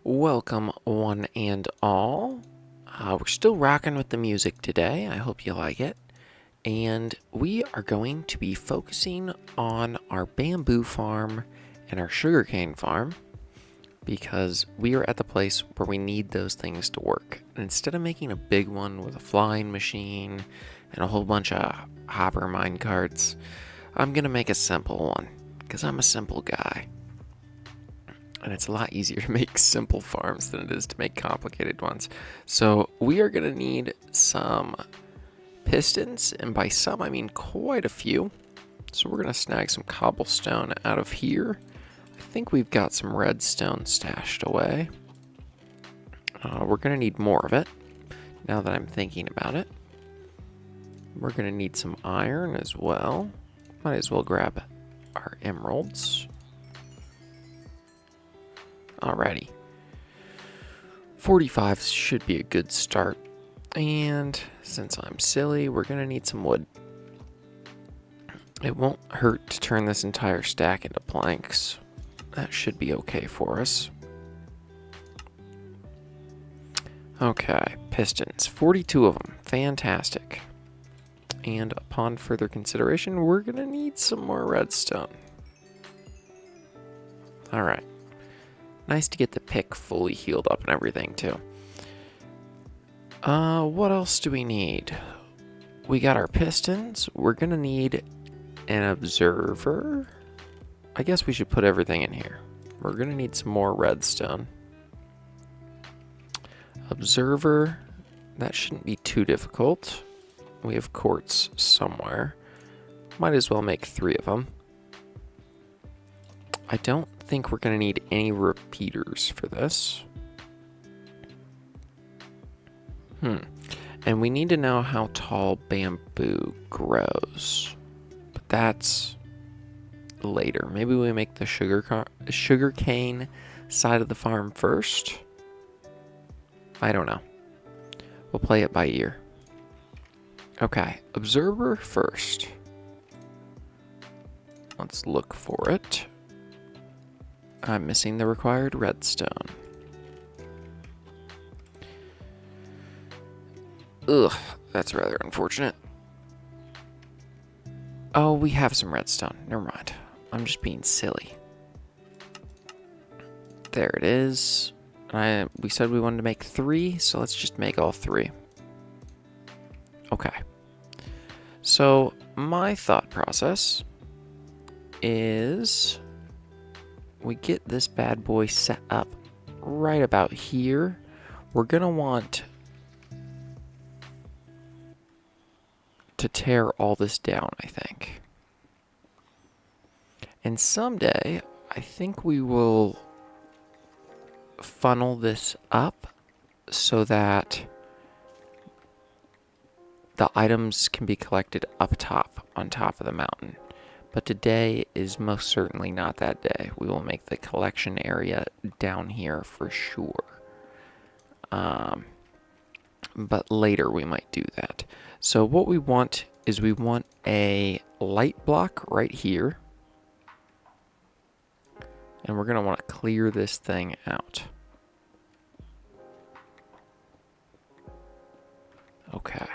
Welcome, one and all. We're still rocking with the music today. I hope you like it. And we are going to be focusing on our bamboo farm and our sugarcane farm because we are at the place where we need those things to work. And instead of making a big one with a flying machine and a whole bunch of hopper mine carts, I'm going to make a simple one because I'm a simple guy. And it's a lot easier to make simple farms than it is to make complicated ones. So we are going to need some pistons, and by some I mean quite a few. So we're going to snag some cobblestone out of here. I think we've got some redstone stashed away. We're going to need more of it, now that I'm thinking about it. We're going to need some iron as well. Might as well grab our emeralds. Alrighty. 45 should be a good start. And since I'm silly, we're going to need some wood. It won't hurt to turn this entire stack into planks. That should be okay for us. Okay, pistons. 42 of them. Fantastic. And upon further consideration, we're going to need some more redstone. Alright. Nice to get the pick fully healed up and everything, too. What else do we need? We got our pistons. We're going to need an observer. I guess we should put everything in here. We're going to need some more redstone. Observer. That shouldn't be too difficult. We have quartz somewhere. Might as well make 3 of them. I don't think we're going to need any repeaters for this. And we need to know how tall bamboo grows. But that's later. Maybe we make the sugarcane side of the farm first. I don't know. We'll play it by ear. Okay, observer first. Let's look for it. I'm missing the required redstone. Ugh, that's rather unfortunate. Oh, we have some redstone. Never mind. I'm just being silly. There it is. We said we wanted to make 3, so let's just make all 3. Okay. So, my thought process is we get this bad boy set up right about here. We're going to want to tear all this down, I think. And someday, I think we will funnel this up so that the items can be collected up top, on top of the mountain. But today is most certainly not that day. We will make the collection area down here for sure. But later we might do that. So what we want is we want a light block right here. And we're going to want to clear this thing out. Okay.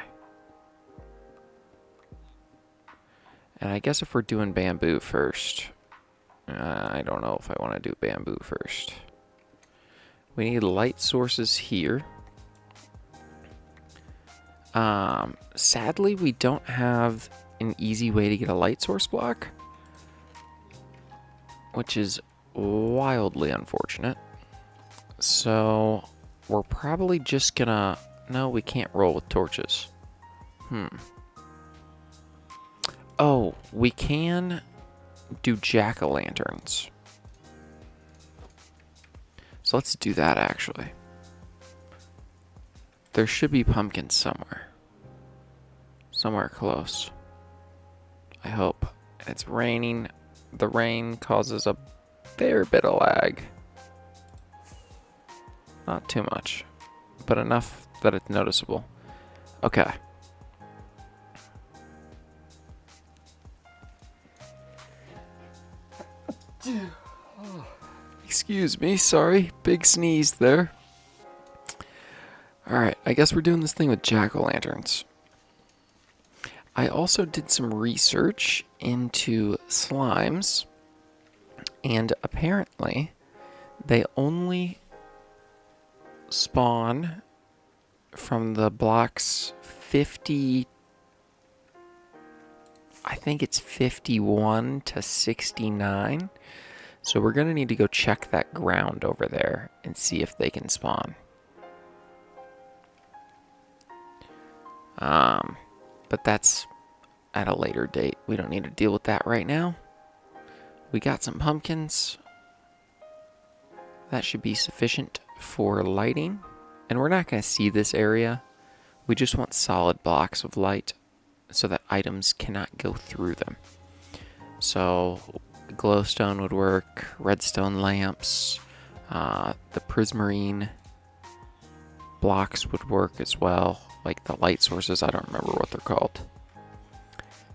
And I guess if we're doing bamboo first, I don't know if I want to do bamboo first. We need light sources here. Sadly, we don't have an easy way to get a light source block, which is wildly unfortunate. So we're probably just gonna... No, we can't roll with torches. Oh, we can do jack-o'-lanterns. So let's do that, actually. There should be pumpkins somewhere. Somewhere close. I hope. It's raining. The rain causes a fair bit of lag. Not too much, but enough that it's noticeable. Okay. Excuse me, sorry. Big sneeze there. Alright, I guess we're doing this thing with jack-o'-lanterns. I also did some research into slimes, and apparently they only spawn from the blocks 50, I think it's 51 to 69. So we're going to need to go check that ground over there and see if they can spawn. But that's at a later date. We don't need to deal with that right now. We got some pumpkins. That should be sufficient for lighting. And we're not going to see this area. We just want solid blocks of light so that items cannot go through them. So glowstone would work, redstone lamps, the prismarine blocks would work as well, like the light sources. I don't remember what they're called.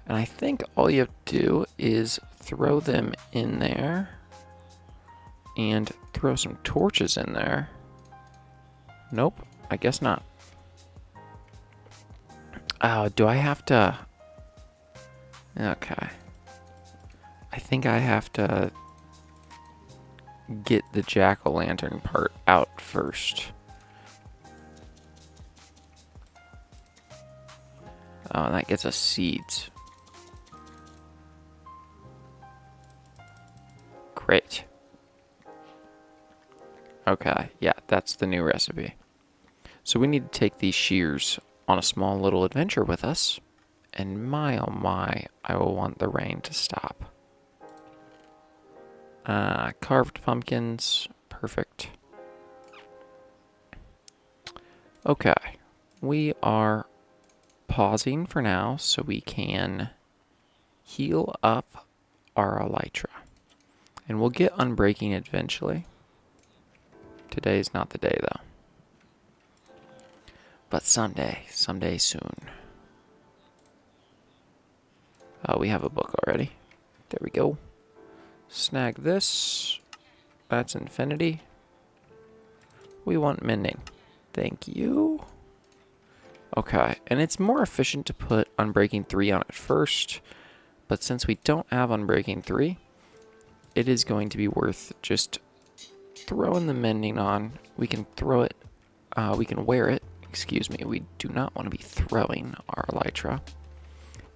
And I think all you have to do is throw them in there and throw some torches in there. Nope, I guess not. Do I have to? Okay. I think I have to get the jack-o'-lantern part out first. Oh, and that gets us seeds. Great. Okay, yeah, that's the new recipe. So we need to take these shears on a small little adventure with us. And my oh my, I will want the rain to stop. Carved pumpkins, perfect. Okay, we are pausing for now so we can heal up our elytra. And we'll get unbreaking eventually. Today's not the day though. But someday soon. We have a book already. There we go. Snag this. That's infinity. We want mending. Thank you. Okay, and it's more efficient to put Unbreaking 3 on it first, but since we don't have Unbreaking 3, it is going to be worth just throwing the mending on. We can throw it, we can wear it, excuse me. We do not want to be throwing our elytra.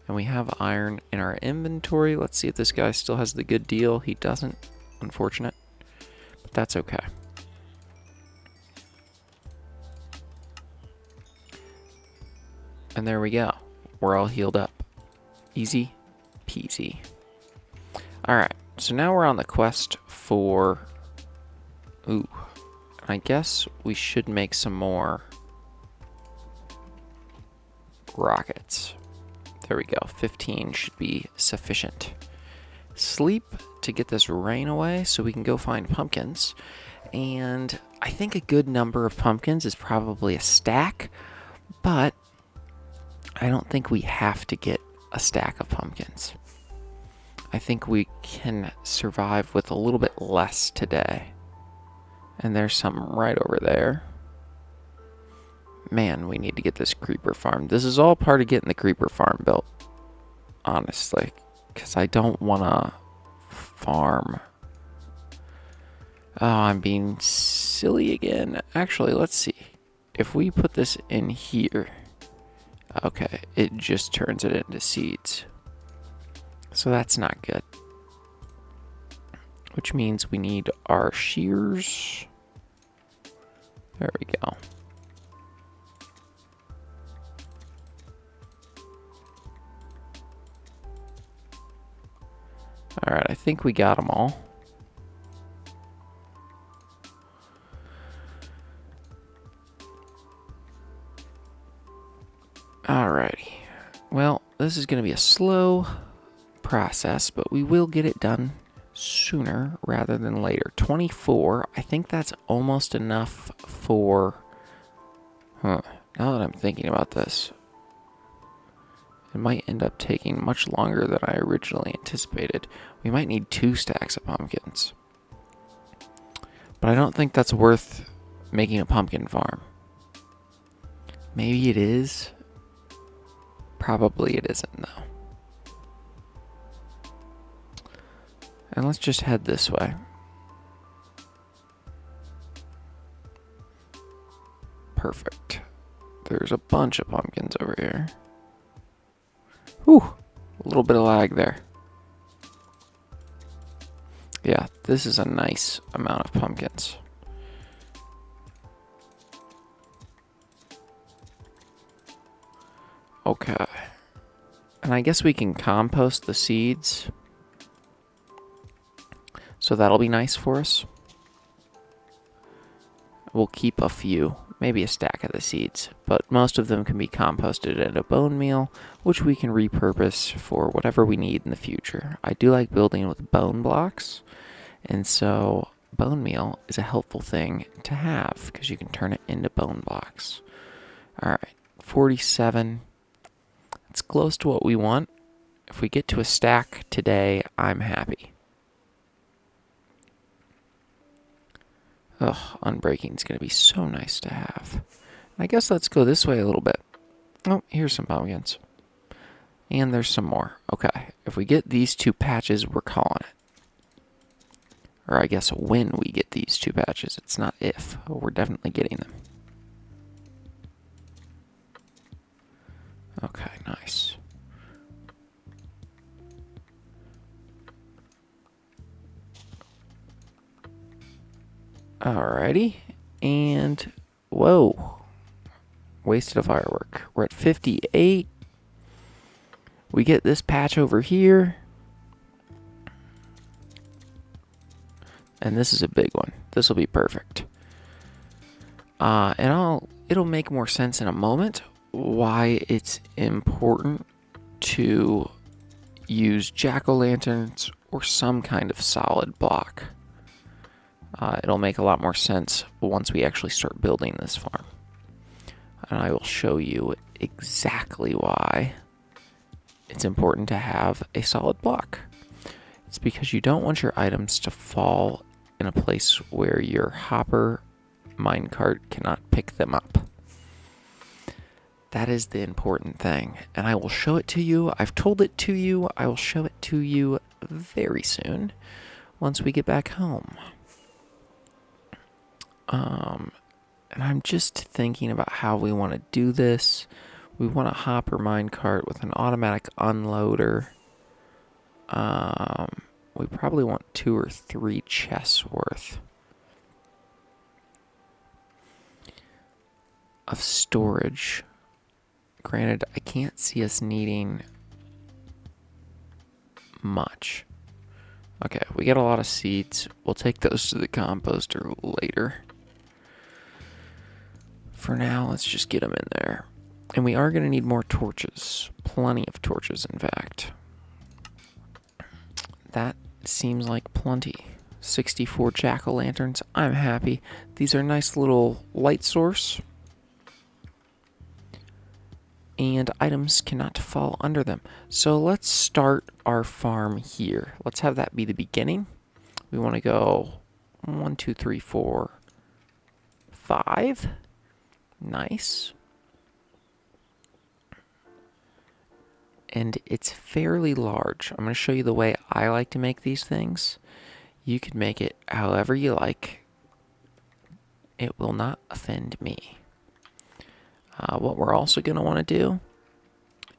And we have iron in our inventory. Let's see if this guy still has the good deal. He doesn't, unfortunate, but that's okay. And there we go. We're all healed up. Easy peasy. Alright, so now we're on the quest for... Ooh, I guess we should make some more rockets. There we go. 15 should be sufficient. Sleep to get this rain away so we can go find pumpkins. And I think a good number of pumpkins is probably a stack, but I don't think we have to get a stack of pumpkins. I think we can survive with a little bit less today. And there's something right over there. Man, we need to get this creeper farm. This is all part of getting the creeper farm built, honestly, because I don't want to farm. Oh, I'm being silly again. Actually, let's see. If we put this in here, okay, it just turns it into seeds. So that's not good. Which means we need our shears. There we go. Alright, I think we got them all. Alrighty. Well, this is going to be a slow process, but we will get it done sooner rather than later. 24, I think that's almost enough for... Now that I'm thinking about this, it might end up taking much longer than I originally anticipated. We might need 2 stacks of pumpkins. But I don't think that's worth making a pumpkin farm. Maybe it is. Probably it isn't, though. And let's just head this way. Perfect. There's a bunch of pumpkins over here. Whew, a little bit of lag there. Yeah, this is a nice amount of pumpkins. Okay. And I guess we can compost the seeds. So that'll be nice for us. We'll keep a few, maybe a stack of the seeds, but most of them can be composted into bone meal, which we can repurpose for whatever we need in the future. I do like building with bone blocks, and so bone meal is a helpful thing to have because you can turn it into bone blocks. All right, 47. It's close to what we want. If we get to a stack today, I'm happy. Ugh, unbreaking is going to be so nice to have. I guess let's go this way a little bit. Oh, here's some pumpkins. And there's some more. Okay, if we get these 2 patches, we're calling it. Or I guess when we get these 2 patches. It's not if. We're definitely getting them. Okay, nice. Alrighty, and whoa, wasted a firework. We're at 58. We get this patch over here, and this is a big one. This will be perfect. And it'll make more sense in a moment why it's important to use jack-o'-lanterns or some kind of solid block. It'll make a lot more sense once we actually start building this farm. And I will show you exactly why it's important to have a solid block. It's because you don't want your items to fall in a place where your hopper minecart cannot pick them up. That is the important thing. And I will show it to you. I've told it to you. I will show it to you very soon once we get back home. And I'm just thinking about how we want to do this. We want a hopper minecart with an automatic unloader. We probably want 2 or 3 chests worth of storage. Granted, I can't see us needing much. Okay, we get a lot of seeds. We'll take those to the composter later. For now, let's just get them in there. And we are going to need more torches. Plenty of torches, in fact. That seems like plenty. 64 jack-o'-lanterns. I'm happy. These are nice little light source. And items cannot fall under them. So let's start our farm here. Let's have that be the beginning. We want to go 1, 2, 3, 4, 5. Nice. And it's fairly large. I'm going to show you the way I like to make these things. You can make it however you like. It will not offend me. What we're also going to want to do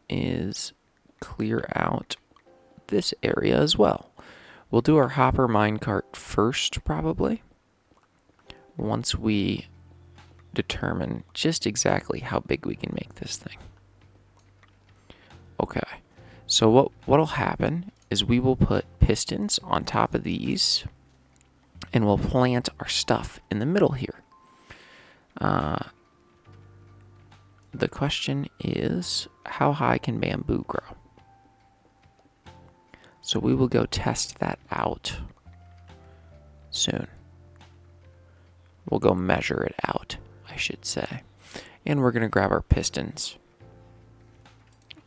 is clear out this area as well. We'll do our hopper minecart first, probably, once we determine just exactly how big we can make this thing. Okay, so what'll happen is we will put pistons on top of these, and we'll plant our stuff in the middle here. The question is, how high can bamboo grow? So we will go test that out soon. We'll go measure it out, I should say. And we're going to grab our pistons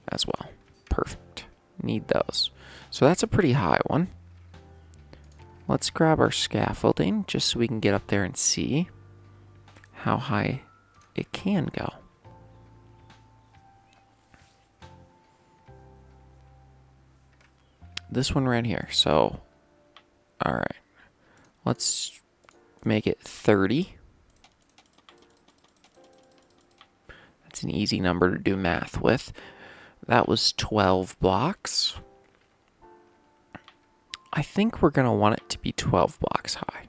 as well. Perfect. Need those. So that's a pretty high one. let's grab our scaffolding just so we can get up there and see how high it can go. This one right here. So, all right, let's make it 30. That's an easy number to do math with. That was 12 blocks. I think we're going to want it to be 12 blocks high.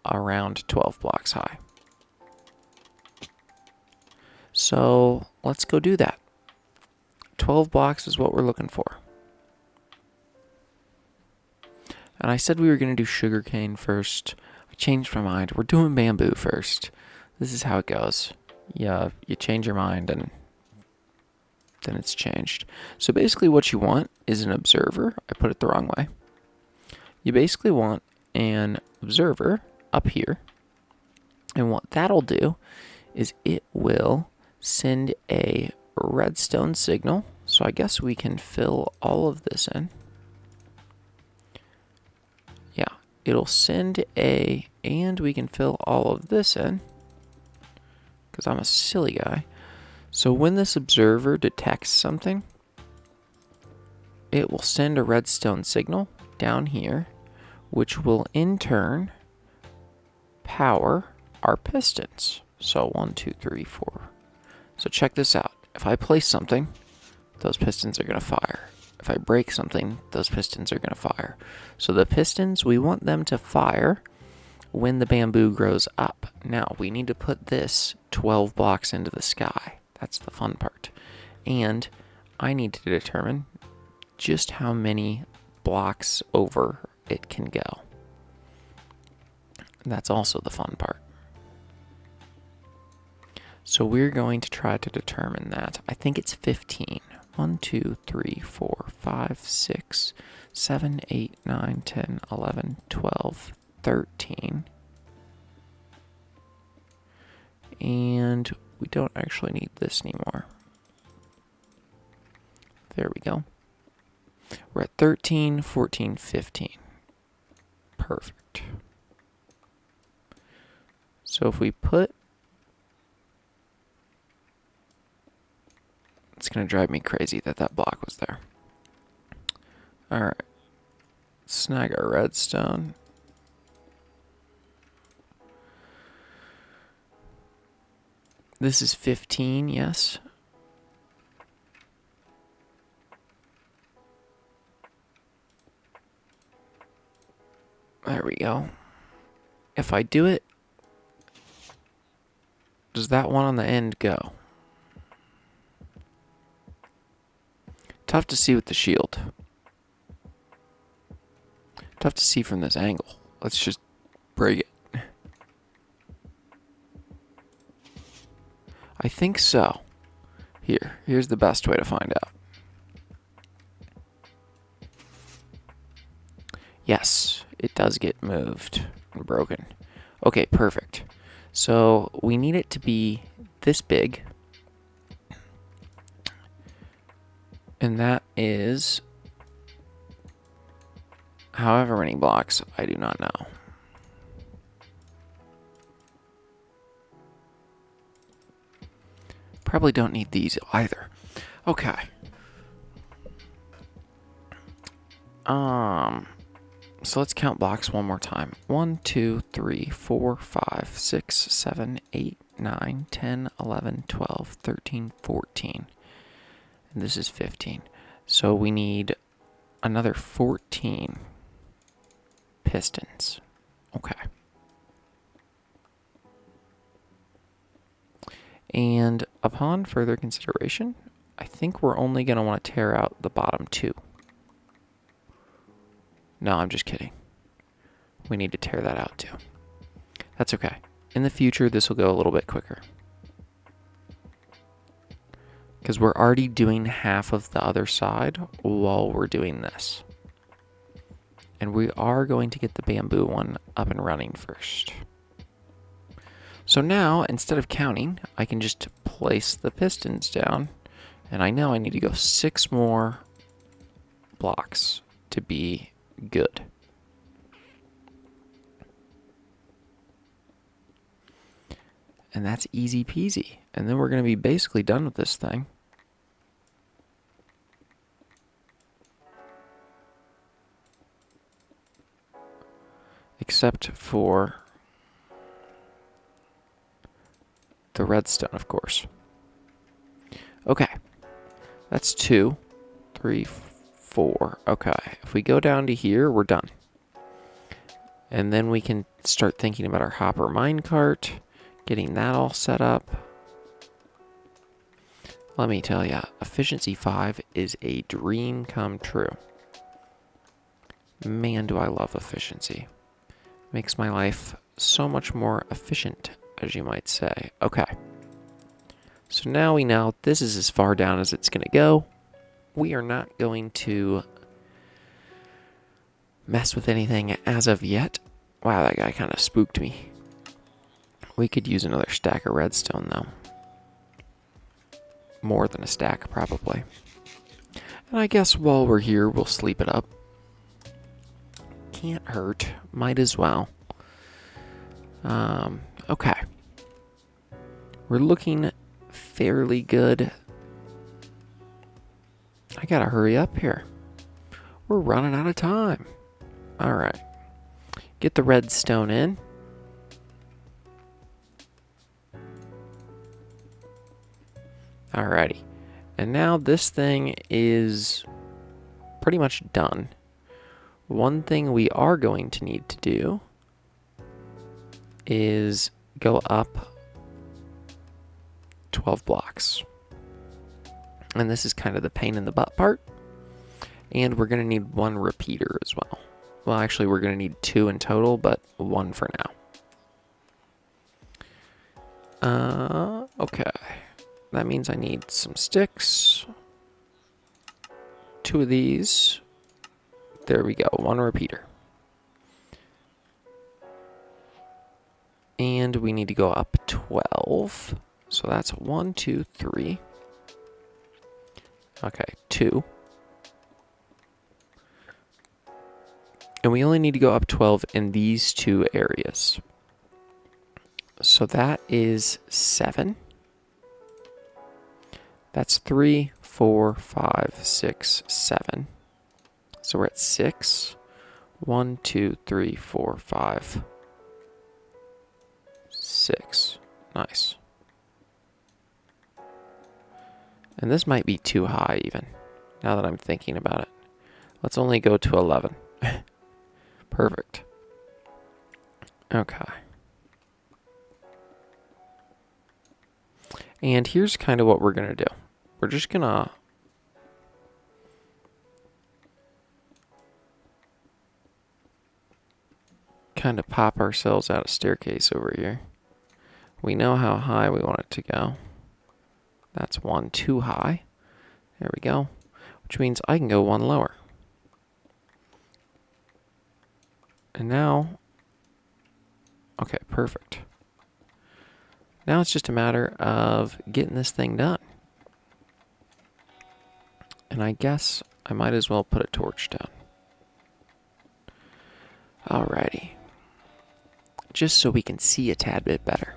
Around 12 blocks high. So let's go do that. 12 blocks is what we're looking for. And I said we were going to do sugarcane first. I changed my mind. We're doing bamboo first. This is how it goes. Yeah, you change your mind and then it's changed. So basically what you want is an observer. I put it the wrong way. You basically want an observer up here. And what that'll do is it will send a redstone signal. So I guess we can fill all of this in. Yeah, it'll send and we can fill all of this in because I'm a silly guy. So when this observer detects something, it will send a redstone signal down here, which will in turn power our pistons. So 1, 2, 3, 4. So check this out. If I place something, those pistons are going to fire. If I break something, those pistons are going to fire. So the pistons, we want them to fire when the bamboo grows up. Now, we need to put this 12 blocks into the sky. That's the fun part. And I need to determine just how many blocks over it can go. That's also the fun part. So we're going to try to determine that. I think it's 15. 1, 2, 3, 4, 5, 6, 7, 8, 9, 10, 11, 12, 13. And we don't actually need this anymore. There we go. We're at 13, 14, 15. Perfect. So if we put... It's going to drive me crazy that that block was there. Alright. Snag our redstone. This is 15, yes. There we go. If I do it, does that one on the end go? Tough to see with the shield. Tough to see from this angle. Let's just break it. I think so. Here's the best way to find out. Yes, it does get moved and broken. Okay, perfect. So we need it to be this big. And that is however many blocks, I do not know. Probably don't need these either. Okay. So let's count blocks one more time. 1, 2, 3, 4, 5, 6, 7, 8, 9, 10, 11, 12, 13, 14. And this is 15. So we need another 14 pistons. Okay. And upon further consideration, I think we're only going to want to tear out the bottom 2. No, I'm just kidding. We need to tear that out too. That's okay. In the future, this will go a little bit quicker. Because we're already doing half of the other side while we're doing this. And we are going to get the bamboo one up and running first. So now, instead of counting, I can just place the pistons down. And I know I need to go 6 more blocks to be good. And that's easy peasy. And then we're going to be basically done with this thing. Except for the redstone, of course. Okay. That's 2, 3, 4. Okay. If we go down to here, we're done. And then we can start thinking about our hopper minecart, getting that all set up. Let me tell you, efficiency 5 is a dream come true. Man, do I love efficiency. Makes my life so much more efficient, as you might say. Okay. So now we know this is as far down as it's going to go. We are not going to mess with anything as of yet. Wow, that guy kind of spooked me. We could use another stack of redstone, though. More than a stack, probably. And I guess while we're here, we'll sleep it up. Can't hurt. Might as well. Okay. We're looking fairly good. I gotta hurry up here. We're running out of time. Alright. Get the redstone in. Alrighty. And now this thing is pretty much done. One thing we are going to need to do is go up 12 blocks. And this is kind of the pain in the butt part. And we're going to need 1 repeater as well. Well, actually, we're going to need 2 in total, but 1 for now. Okay. That means I need some sticks. 2 of these. There we go. 1 repeater. And we need to go up 12. So that's 1, 2, 3. Okay, 2. And we only need to go up 12 in these 2 areas. So that is 7. That's 3, 4, 5, 6, 7. So we're at 6. 1, 2, 3, 4, 5, 6. Nice. And this might be too high even, now that I'm thinking about it. Let's only go to 11. Perfect. Okay. And here's kind of what we're going to do. We're just going to kind of pop ourselves out a staircase over here. We know how high we want it to go. That's 1 too high. There we go. Which means I can go 1 lower. And now, okay, perfect. Now it's just a matter of getting this thing done. And I guess I might as well put a torch down. Alrighty. Just so we can see a tad bit better.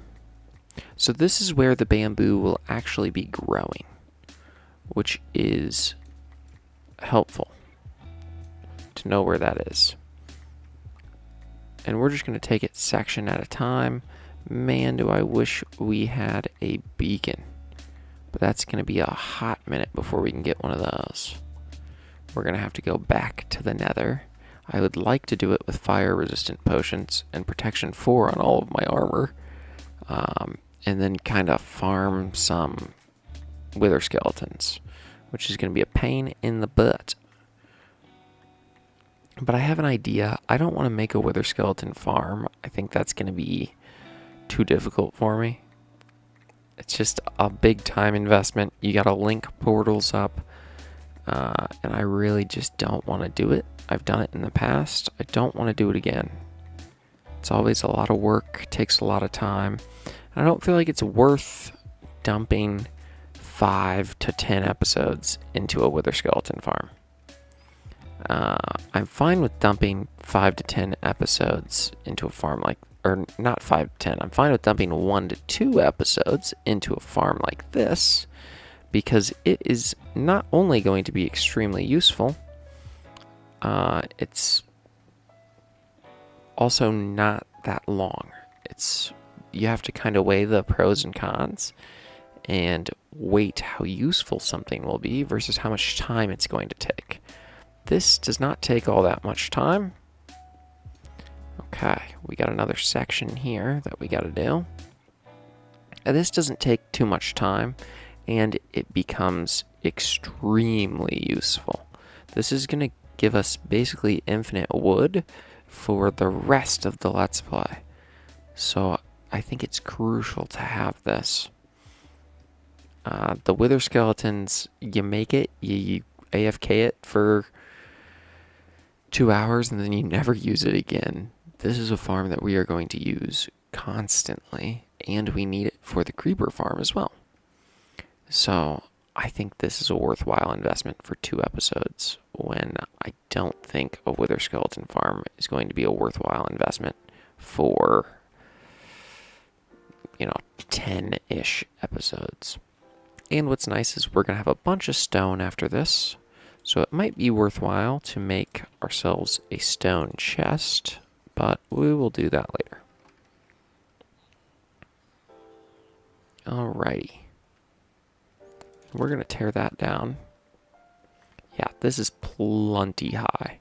So this is where the bamboo will actually be growing, which is helpful to know where that is. And we're just going to take it section at a time. Man, do I wish we had a beacon. But that's going to be a hot minute before we can get one of those. We're going to have to go back to the nether. I would like to do it with fire-resistant potions and protection 4 on all of my armor. And then kind of farm some wither skeletons, which is going to be a pain in the butt. But I have an idea. I don't want to make a wither skeleton farm. I think that's going to be too difficult for me. It's just a big time investment. You got to link portals up. And I really just don't want to do it. I've done it in the past. I don't want to do it again. It's always a lot of work. Takes a lot of time. And I don't feel like it's worth dumping 5 to 10 episodes into a wither skeleton farm. I'm fine with dumping 5 to 10 episodes into a farm like or not 5 to 10. I'm fine with dumping 1 to 2 episodes into a farm like this, because it is not only going to be extremely useful, it's also not that long. You have to kind of weigh the pros and cons and weight how useful something will be versus how much time it's going to take. This does not take all that much time. Okay, we got another section here that we got to do. And this doesn't take too much time, and it becomes extremely useful. This is going to give us basically infinite wood for the rest of the Let's Play. So I think it's crucial to have this. The wither skeletons, you make it, you AFK it for 2 hours, and then you never use it again. This is a farm that we are going to use constantly, and we need it for the creeper farm as well. So I think this is a worthwhile investment for 2 episodes, when I don't think a wither skeleton farm is going to be a worthwhile investment for 10-ish episodes. And what's nice is we're going to have a bunch of stone after this, so it might be worthwhile to make ourselves a stone chest, but we will do that later. Alrighty. We're going to tear that down. Yeah, this is plenty high.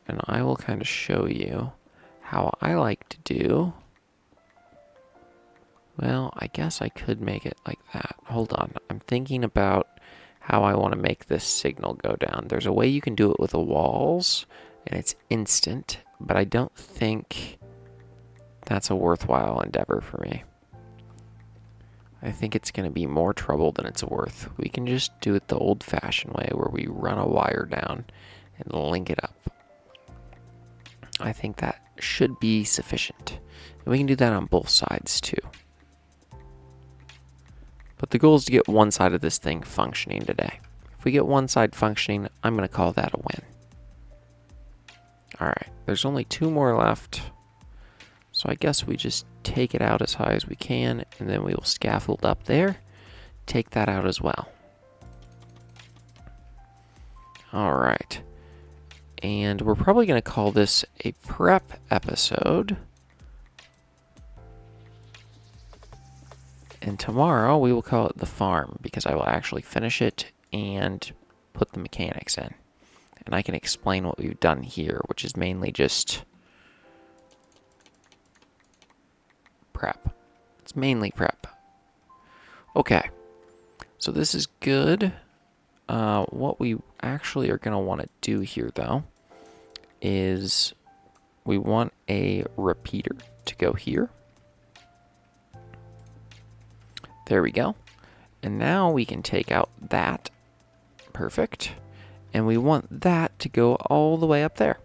And I will kind of show you how I like to do. Well, I guess I could make it like that. Hold on. I'm thinking about how I want to make this signal go down. There's a way you can do it with the walls, and it's instant, but I don't think that's a worthwhile endeavor for me. I think it's going to be more trouble than it's worth. We can just do it the old-fashioned way, where we run a wire down and link it up. I think that should be sufficient. And we can do that on both sides too. But the goal is to get one side of this thing functioning today. If we get one side functioning, I'm going to call that a win. Alright, there's only 2 more left. So I guess we just take it out as high as we can, and then we will scaffold up there. Take that out as well. Alright. And we're probably going to call this a prep episode. And tomorrow we will call it the farm, because I will actually finish it and put the mechanics in. And I can explain what we've done here, which is mainly just prep. It's mainly prep. Okay, so this is good. What we actually are going to want to do here, though, is we want a repeater to go here. There we go. And now we can take out that. Perfect. And we want that to go all the way up there.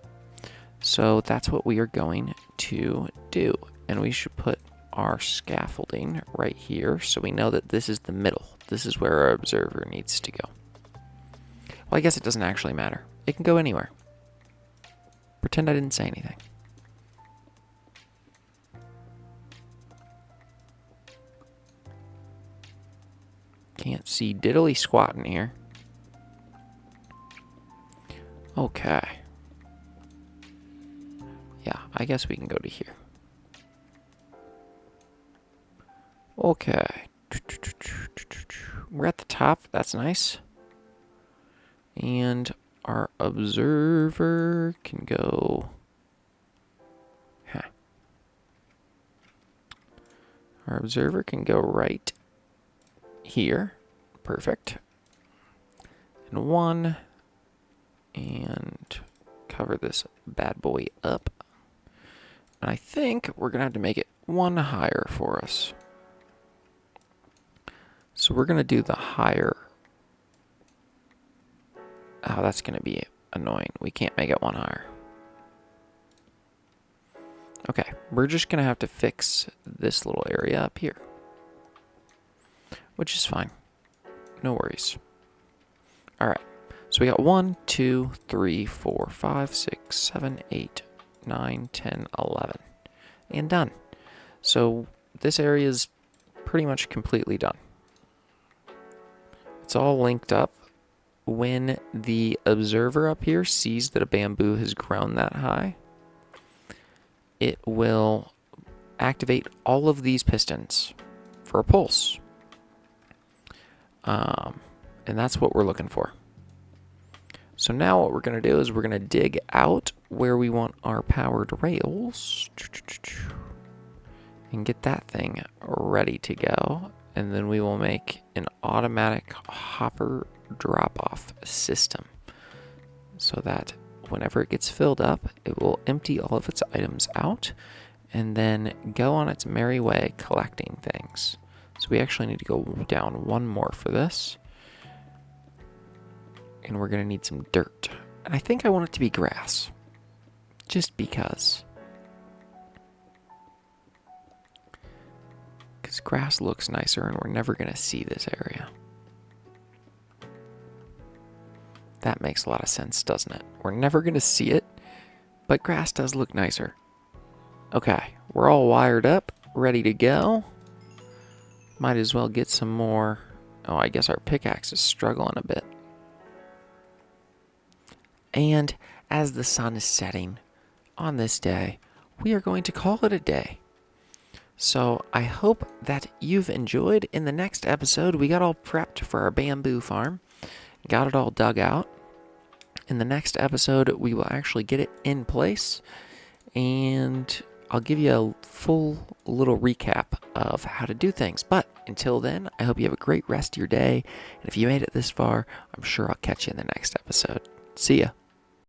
So that's what we are going to do. And we should put our scaffolding right here, so we know that this is the middle. This is where our observer needs to go. Well, I guess it doesn't actually matter. It can go anywhere. Pretend I didn't say anything. Can't see diddly squat in here. Okay. Yeah, I guess we can go to here. Okay. We're at the top. That's nice. And our observer can go... Our observer can go right here. Perfect. And 1. And cover this bad boy up. And I think we're going to have to make it 1 higher for us. So we're going to do the higher. Oh, that's going to be annoying. We can't make it 1 higher. Okay, we're just going to have to fix this little area up here, which is fine. No worries. All right, so we got 1, 2, 3, 4, 5, 6, 7, 8, 9, 10, 11. And done. So this area is pretty much completely done. It's all linked up. When the observer up here sees that a bamboo has grown that high, it will activate all of these pistons for a pulse. And that's what we're looking for. So now what we're going to do is we're going to dig out where we want our powered rails and get that thing ready to go. And then we will make an automatic hopper drop-off system so that whenever it gets filled up, it will empty all of its items out and then go on its merry way collecting things. So we actually need to go down one more for this. And we're going to need some dirt. And I think I want it to be grass. Just because. Because grass looks nicer and we're never going to see this area. That makes a lot of sense, doesn't it? We're never going to see it, but grass does look nicer. Okay, we're all wired up, ready to go. Might as well get some more. Oh, I guess our pickaxe is struggling a bit. And as the sun is setting on this day, we are going to call it a day. So I hope that you've enjoyed. In the next episode, we got all prepped for our bamboo farm. Got it all dug out. In the next episode, we will actually get it in place. And I'll give you a full little recap of how to do things. But until then, I hope you have a great rest of your day. And if you made it this far, I'm sure I'll catch you in the next episode. See ya.